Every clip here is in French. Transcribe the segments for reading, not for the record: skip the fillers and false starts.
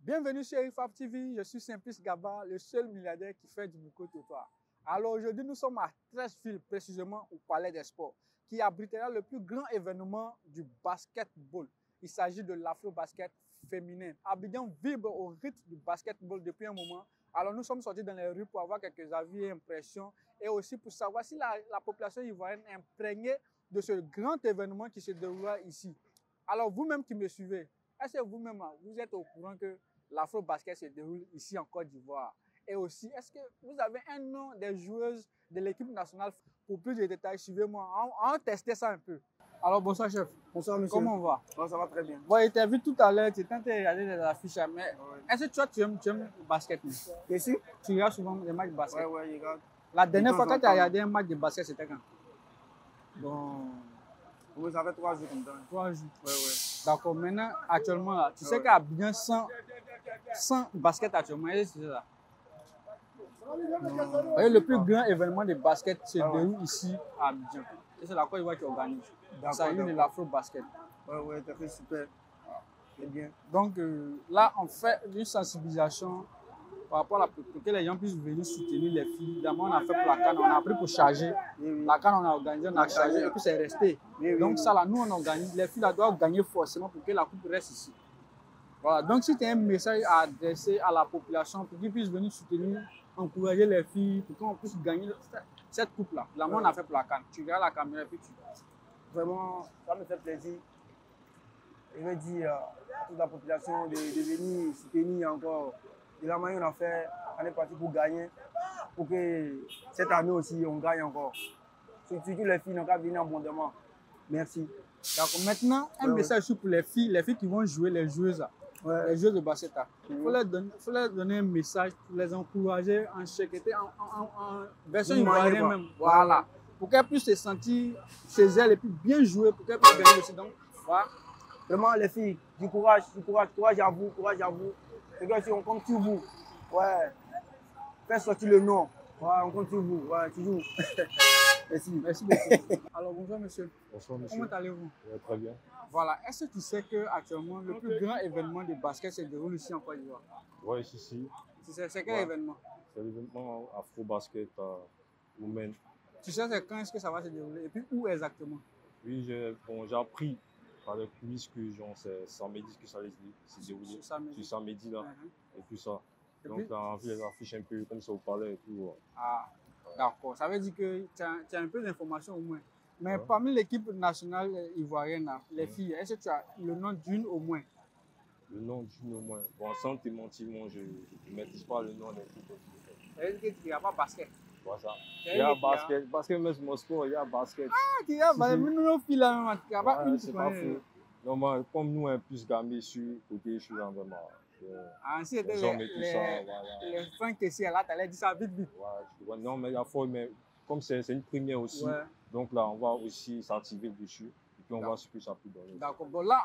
Bienvenue sur IFAP TV, je suis Simplice Gaba, le seul milliardaire qui fait du micro-trottoir. Alors aujourd'hui, nous sommes à Treichville, précisément au Palais des Sports, qui abritera le plus grand événement du basketball. Il s'agit de l'afro-basket féminin. Abidjan vibre au rythme du basketball depuis un moment. Alors nous sommes sortis dans les rues pour avoir quelques avis et impressions et aussi pour savoir si la population ivoirienne est imprégnée de ce grand événement qui se déroulera ici. Alors vous-même qui me suivez, est-ce que vous-même, vous êtes au courant que l'afro-basket se déroule ici en Côte d'Ivoire? Et aussi, est-ce que vous avez un nom des joueuses de l'équipe nationale? Pour plus de détails, suivez-moi. On va tester ça un peu. Alors, bonsoir, chef. Bonsoir, monsieur. Comment on va? Oh, ça va très bien. Bon, je t'ai vu tout à l'heure, tu étais en train de regarder les affiches, mais est-ce que tu aimes le basket? Ici? Tu regardes souvent les matchs de basket? Ouais, je regarde. La dernière fois que tu as regardé un match de basket, c'était quand? Bon. Oui, ça fait 3 jours comme ça. 3 jours. Ouais. D'accord. Maintenant, actuellement, là, tu sais qu'à bien 100 basket actuellement, c'est ça. Le plus grand événement de basket se déroule ici à Abidjan. Et c'est la Côte d'Ivoire qui organise. Il s'agit de l'afro-basket. Ouais, t'as fait super. C'est bien. Donc là, on fait une sensibilisation par rapport pour que les gens puissent venir soutenir les filles. D'abord, on a fait pour la canne, on a pris pour charger. Oui. La canne, on a organisé, on a chargé et puis c'est resté. Oui. Donc ça, là, nous, on organise. Les filles là, doivent gagner forcément pour que la coupe reste ici. Voilà. Donc si tu as un message à adresser à la population pour qu'ils puissent venir soutenir, encourager les filles, pour qu'on puisse gagner cette coupe-là. Là, moi, on a fait pour la canne. Tu regardes la caméra et puis tu... Vraiment, ça me fait plaisir. Je veux dire à toute la population de venir soutenir encore. Et la manière on a fait, on est parti pour gagner. Pour que cette année aussi, on gagne encore. Surtout les filles n'ont qu'à venir abondamment. Merci. D'accord. Maintenant, un message pour les filles qui vont jouer, les joueuses, les joueuses de basket. Il faut leur donner un message pour les encourager en sécurité, en version ivoirienne même. Voilà. Pour qu'elles puissent se sentir chez elles et puis bien jouer, pour qu'elles puissent gagner aussi. Donc, voilà. Vraiment, les filles, du courage à vous. Les gars, on compte sur vous. Ouais. Faites sortir le nom. Ouais, on compte sur vous. Ouais, toujours. Merci beaucoup. Alors, bonjour, monsieur. Bonsoir, monsieur. Comment allez-vous? Très bien. Voilà. Est-ce que tu sais qu'actuellement, le plus grand événement de basket se déroule ici en Côte d'Ivoire? Oui, ici. C'est quel événement? C'est l'événement Afro-Basket Women. Tu sais quand est-ce que ça va se dérouler et puis où exactement? Oui, j'ai appris par les coulisses que c'est samedi que ça allait se dérouler. C'est samedi là, et tout ça. Donc là, on a vu les affiches un peu comme ça au palais et tout. Ah, d'accord. Ça veut dire que tu as un peu d'informations au moins. Mais parmi l'équipe nationale ivoirienne, les filles, est-ce que tu as le nom d'une au moins? Le nom d'une au moins. Bon, sans te mentir, moi, je ne maîtrise pas le nom des filles. Ça veut dire que tu n'as pas basket. Voilà ça. Il y a basket. Basket, même mon sport, il y a basket. Ah, tu as basket. Mais nos filles là, tu n'as pas une. C'est pas fou. Non, moi, comme nous, on est plus gamés sur côté, je suis là vraiment. Si c'était les fins que c'est là, tu allais dire ça vite. Ouais, non, mais la fois, mais comme c'est une première aussi, donc là, on va aussi s'activer dessus. Et puis on voit ce que ça peut donner. D'accord. Bon, là,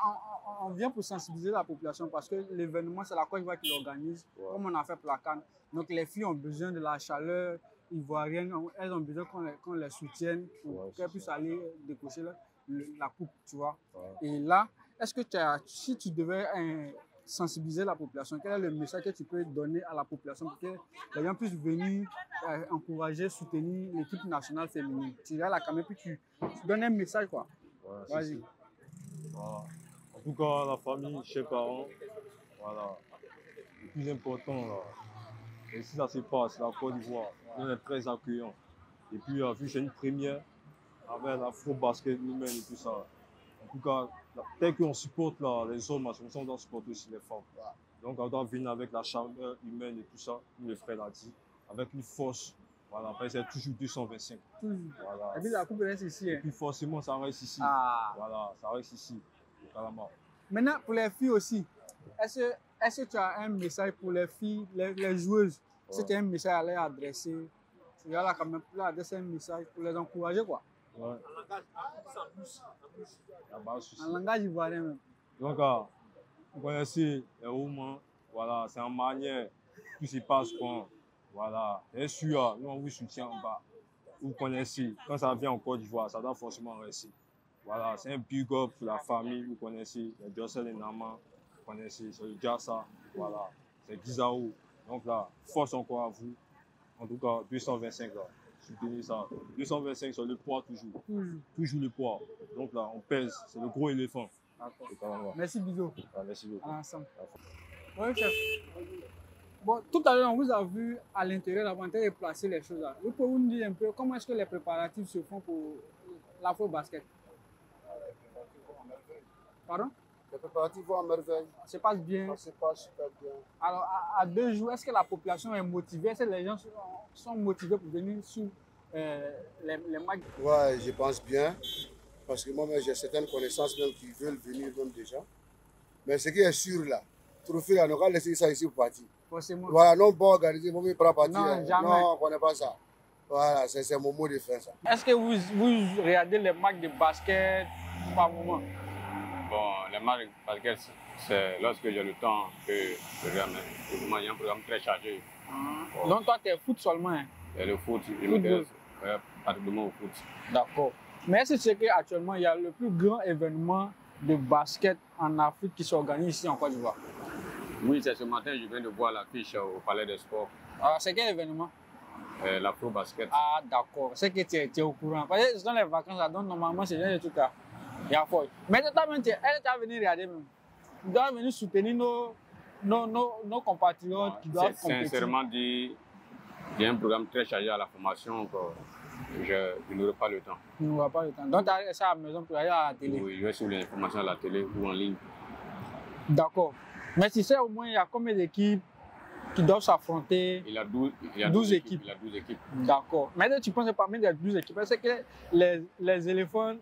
on vient pour sensibiliser la population parce que l'événement, c'est la Côte d'Ivoire qui l'organise, comme on a fait pour la canne. Donc les filles ont besoin de la chaleur ivoirienne, elles ont besoin qu'on les soutienne pour qu'elles puissent aller décocher la coupe, tu vois. Et là, est-ce que si tu devais sensibiliser la population, quel est le message que tu peux donner à la population pour que les gens puissent venir encourager, soutenir l'équipe nationale féminine? Tu regardes la caméra puis tu donnes un message, quoi. Vas-y. Voilà. En tout cas, la famille, chez parents, voilà. Le plus important, là. Et si ça se passe, la Côte d'Ivoire, on est très accueillant. Et puis, vu que c'est une première, avec l'afro-basket humaine et tout ça. En tout cas, tel qu'on supporte là, les hommes, on doit supporter aussi les femmes. Donc, on doit venir avec la chaleur humaine et tout ça, comme le frère l'a dit, avec une force. Voilà, après, c'est toujours 225. Voilà. Et puis, la coupe reste ici. Et puis, forcément, ça reste ici. Voilà, ça reste ici, carrément. Maintenant, pour les filles aussi, est-ce que tu as un message pour les filles, les joueuses? Si tu as un message à leur adresser, tu vas là quand même pour leur adresser un message pour les encourager, quoi. Ouais. En langage ivoirien même. Donc, vous connaissez les Roumains, voilà, c'est en manière, tout se passe quand, voilà. Bien sûr, nous on vous soutient en bas. Vous connaissez, quand ça vient en Côte d'Ivoire, ça doit forcément rester. Voilà, c'est un big up pour la famille, vous connaissez, les Jossel et Naman, connaissez, c'est le Gassa, voilà, c'est Guizao. Donc là, force encore à vous. En tout cas, 225 là, soutenez ça. 225 sur le poids toujours. Toujours le poids. Donc là, on pèse, c'est le gros éléphant. D'accord. Merci Bizo. Ah, merci beaucoup. Ensemble. Oui, chef. Bon, tout à l'heure, on vous a vu à l'intérieur avant de placer les choses là. Vous pouvez nous dire un peu comment est-ce que les préparatifs se font pour l'afro-basket? Pardon? Les préparatifs vont à merveille. Ça se passe bien. Ça se passe super bien. Alors, à 2 jours, est-ce que la population est motivée? Est-ce que les gens sont motivés pour venir sur les matchs? Ouais, je pense bien. Parce que moi-même, j'ai certaines connaissances même qui veulent venir même déjà. Mais ce qui est sûr là, trophée là, on va laisser ça ici pour partir. Forcément. Voilà, non pas organiser, moi, je prends partir. Non, jamais. Non, on ne connaît pas ça. Voilà, c'est mon mot de fin ça. Est-ce que vous regardez les matchs de basket par moment? Bon, les matchs de basket, c'est lorsque j'ai le temps que je regarde. Il y a un programme très chargé. Bon. Donc toi, tu es foot seulement? Hein? Et le foot, je m'intéresse pratiquement au foot. D'accord. Mais est-ce que c'est qu'actuellement, il y a le plus grand événement de basket en Afrique qui s'organise ici en Côte d'Ivoire? Oui, c'est ce matin, je viens de voir l'affiche au Palais des Sports. Ah, c'est quel événement? L'afro-basket. Ah, d'accord. C'est que tu es au courant. Parce que ce sont les vacances, là, donc normalement, c'est bien des trucs là. Il y a fort. Mais toi-même, elle est venue regarder même. Tu dois venir soutenir nos compatriotes qui doivent compétir. Sincèrement dit, il y a un programme très chargé à la formation encore. Je n'aurai pas le temps. Tu n'auras pas le temps. Donc, tu as ça à la maison pour aller à la télé? Oui, je vais suivre les informations à la télé ou en ligne. D'accord. Mais tu sais, au moins, il y a combien d'équipes qui doivent s'affronter? Il y a 12 équipes. Il y a 12 équipes. D'accord. Mais tu penses que parmi les 12 équipes, est-ce que les éléphants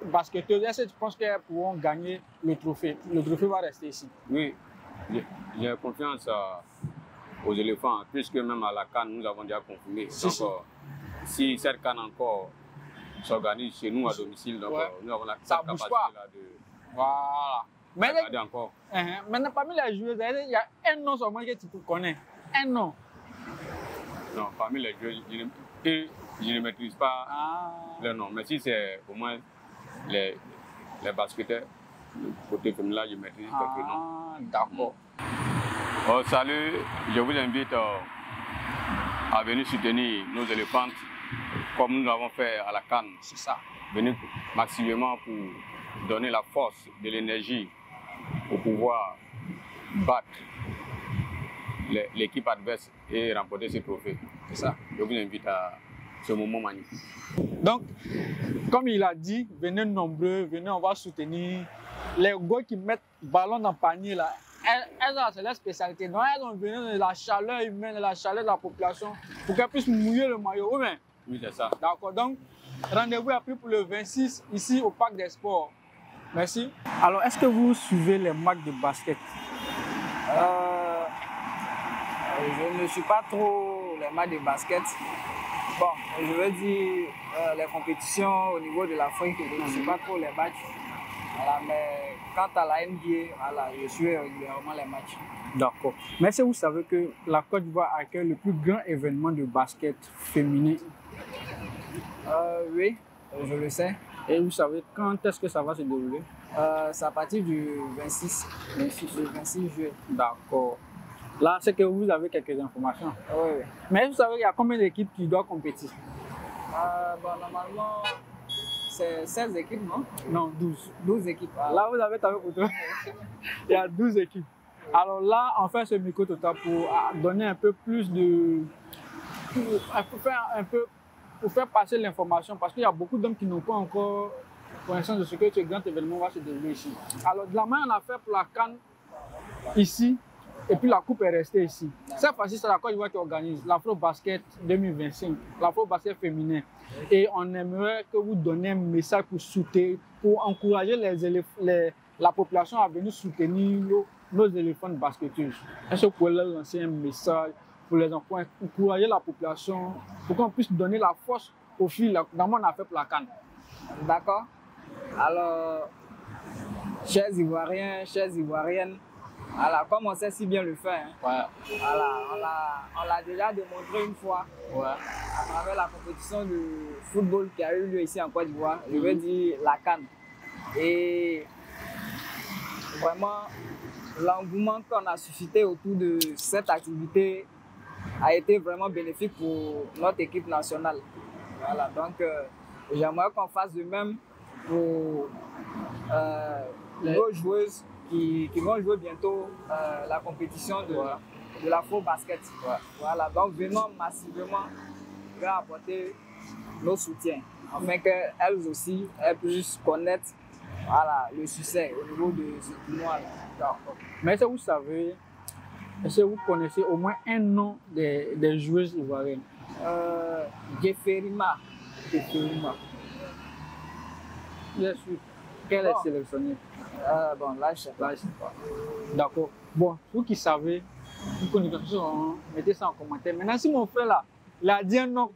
basketteurs, est-ce que tu penses qu'elles pourront gagner le trophée? Le trophée va rester ici? Oui, j'ai confiance aux éléphants, puisque même à la CAN, nous avons déjà confirmé. Si cette CAN encore s'organise chez nous à domicile, donc nous avons la capacité là de... Voilà. Mais encore. Maintenant, parmi les joueurs, il y a un nom seulement que tu connais. Un nom. Non, parmi les joueurs, je ne maîtrise pas le nom. Mais si c'est au moins les basketteurs, le côté féminin, là, je maîtrise quelques noms. D'accord. Oh, salut, je vous invite à venir soutenir nos éléphantes comme nous l'avons fait à la CAN. C'est ça. Venir massivement pour donner la force, de l'énergie pour pouvoir battre l'équipe adverse et remporter ce trophée. C'est ça. Je vous invite à ce moment magnifique. Donc, comme il a dit, venez nombreux, venez, on va soutenir. Les gars qui mettent ballon dans le panier, là, c'est leur spécialité. Donc, elles ont besoin de la chaleur humaine, de la chaleur de la population pour qu'elles puissent mouiller le maillot. Oui, c'est ça. D'accord. Donc, rendez-vous est pris pour le 26 ici au Parc des Sports. Merci. Alors, est-ce que vous suivez les matchs de basket? Je ne suis pas trop les matchs de basket. Bon, je veux dire les compétitions au niveau de l'Afrique, je ne suis pas trop les matchs. Voilà, mais quant à la NBA, voilà, je suis régulièrement les matchs. D'accord. Mais est-ce que vous savez que la Côte d'Ivoire accueille le plus grand événement de basket féminin? Oui, je le sais. Et vous savez quand est-ce que ça va se dérouler? C'est à partir du 26 juillet. D'accord. Là, c'est que vous avez quelques informations. Oui. Mais vous savez, il y a combien d'équipes qui doivent compétir? Bon, normalement, c'est 16 équipes, non? Non, 12. 12 équipes. Là, vous avez tapé pour toi. Il y a 12 équipes. Alors là, on fait ce micro total pour donner un peu plus de... Pour faire passer l'information, parce qu'il y a beaucoup d'hommes qui n'ont pas encore connaissance de ce que ce grand événement va se dérouler ici. Alors, de la main, on a fait pour la CAN ici, et puis la coupe est restée ici. Cette fois-ci, c'est la Côte d'Ivoire qui organise l'Afro-Basket 2025, l'Afro-Basket féminin. Et on aimerait que vous donniez un message pour soutenir, pour encourager la population à venir soutenir nos éléphants basketteuses. Est-ce que vous pouvez leur lancer un message pour les enfants, encourager la population, pour qu'on puisse donner la force aux filles dans mon affaire pour la CAN? D'accord. Alors, chers Ivoiriens, chères Ivoiriennes, voilà, comme on sait si bien le faire, voilà, on l'a déjà démontré une fois à travers la compétition de football qui a eu lieu ici en Côte d'Ivoire, je veux dire la CAN. Et vraiment, l'engouement qu'on a suscité autour de cette activité a été vraiment bénéfique pour notre équipe nationale. Voilà, donc j'aimerais qu'on fasse de même pour nos joueuses qui vont jouer bientôt la compétition de l'Afro-Basket. Voilà, donc venons massivement apporter nos soutiens afin qu'elles aussi puissent connaître le succès au niveau de ce tournoi. Mais est-ce que vous savez, est-ce que vous connaissez au moins un nom des joueuses ivoiriennes? Jeferima. Bien sûr. Quel est sélectionné? Bon, là, je sais pas. D'accord. Bon, vous qui savez, vous connaissez, mettez ça en commentaire. Maintenant, si mon frère là, il a dit un nom,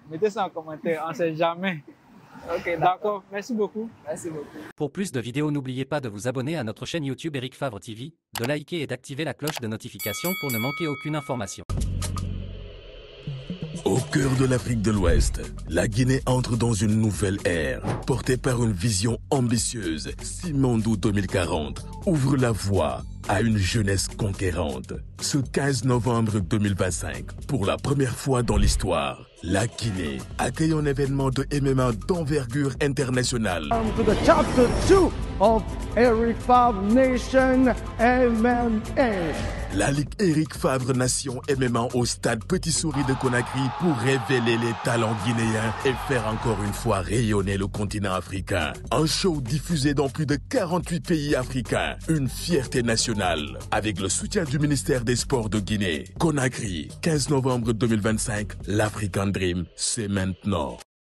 mettez ça en commentaire, on ne sait jamais. Ok, d'accord. Merci beaucoup. Merci beaucoup. Pour plus de vidéos, n'oubliez pas de vous abonner à notre chaîne YouTube Eric Favre TV, de liker et d'activer la cloche de notification pour ne manquer aucune information. Au cœur de l'Afrique de l'Ouest, la Guinée entre dans une nouvelle ère, portée par une vision ambitieuse. Simandou 2040 ouvre la voie à une jeunesse conquérante. Ce 15 novembre 2025, pour la première fois dans l'histoire, la Guinée accueille un événement de MMA d'envergure internationale. To the chapter 2 of Eric Favre Nation MMA. La Ligue Eric Favre Nation MMA au stade Petit Souris de Conakry pour révéler les talents guinéens et faire encore une fois rayonner le continent africain. Un show diffusé dans plus de 48 pays africains. Une fierté nationale avec le soutien du ministère des Sports de Guinée. Conakry, 15 novembre 2025, l'African Dream, c'est maintenant.